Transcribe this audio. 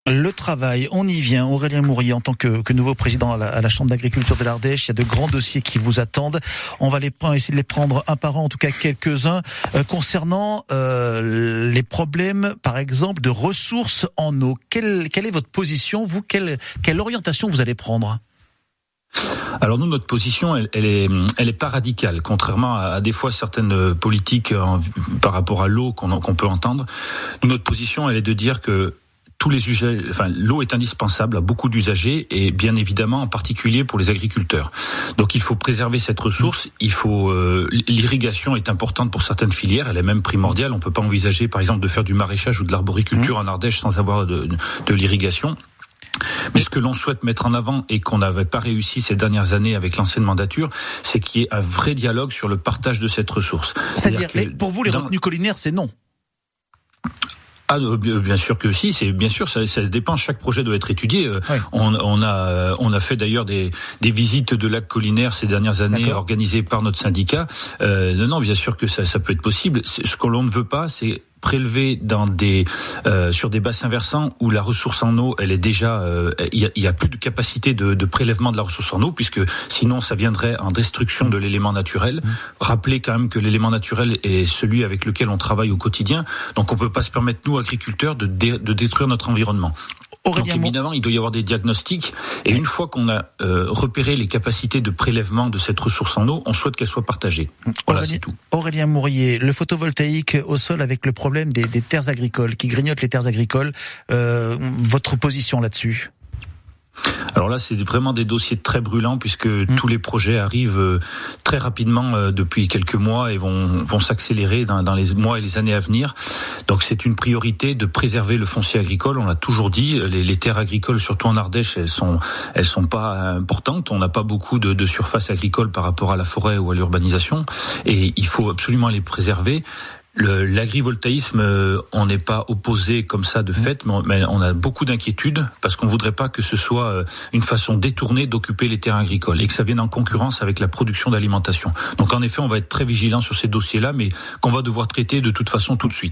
Le travail, on y vient. Aurélien Mourier, en tant que nouveau président à la Chambre d'agriculture de l'Ardèche, il y a de grands dossiers qui vous attendent. On va essayer de les prendre un par un, en tout cas quelques-uns, concernant les problèmes, par exemple, de ressources en eau. Quelle est votre position, vous ? Quelle orientation vous allez prendre ? Alors nous, notre position, elle est pas radicale, contrairement à des fois certaines politiques par rapport à l'eau qu'on peut entendre. Nous, notre position, elle est de dire que tous les usages, l'eau est indispensable à beaucoup d'usagers et bien évidemment en particulier pour les agriculteurs. Donc il faut préserver cette ressource. L'irrigation est importante pour certaines filières, elle est même primordiale. On peut pas envisager par exemple de faire du maraîchage ou de l'arboriculture en Ardèche sans avoir de l'irrigation. Mais ce que l'on souhaite mettre en avant et qu'on n'avait pas réussi ces dernières années avec l'ancienne mandature, c'est qu'il y ait un vrai dialogue sur le partage de cette ressource. C'est-à-dire pour vous, les retenues collinaires, c'est non ? Ah, bien sûr que si, ça dépend. Chaque projet doit être étudié. Oui. On a fait d'ailleurs des visites de lacs collinaires ces dernières années organisées par notre syndicat. Non, bien sûr que ça peut être possible. Ce que l'on ne veut pas, c'est prélever sur des bassins versants où la ressource en eau, elle est déjà, il y a plus de capacité de prélèvement de la ressource en eau, puisque sinon ça viendrait en destruction de l'élément naturel. Rappelez quand même que l'élément naturel est celui avec lequel on travaille au quotidien, donc on peut pas se permettre, nous agriculteurs, de détruire notre environnement. Donc évidemment, il doit y avoir des diagnostics, et une fois qu'on a repéré les capacités de prélèvement de cette ressource en eau, on souhaite qu'elle soit partagée. Voilà, c'est tout. Aurélien Mourier, le photovoltaïque au sol avec le problème des terres agricoles, qui grignotent les terres agricoles, votre position là-dessus ? Alors là, c'est vraiment des dossiers très brûlants puisque tous les projets arrivent très rapidement depuis quelques mois et vont s'accélérer dans les mois et les années à venir. Donc c'est une priorité de préserver le foncier agricole. On l'a toujours dit, les terres agricoles, surtout en Ardèche, elles sont pas importantes. On n'a pas beaucoup de surface agricole par rapport à la forêt ou à l'urbanisation et il faut absolument les préserver. L'agrivoltaïsme, on n'est pas opposé comme ça de fait, mais on a beaucoup d'inquiétudes parce qu'on voudrait pas que ce soit une façon détournée d'occuper les terrains agricoles et que ça vienne en concurrence avec la production d'alimentation. Donc en effet, on va être très vigilant sur ces dossiers-là, mais qu'on va devoir traiter de toute façon tout de suite.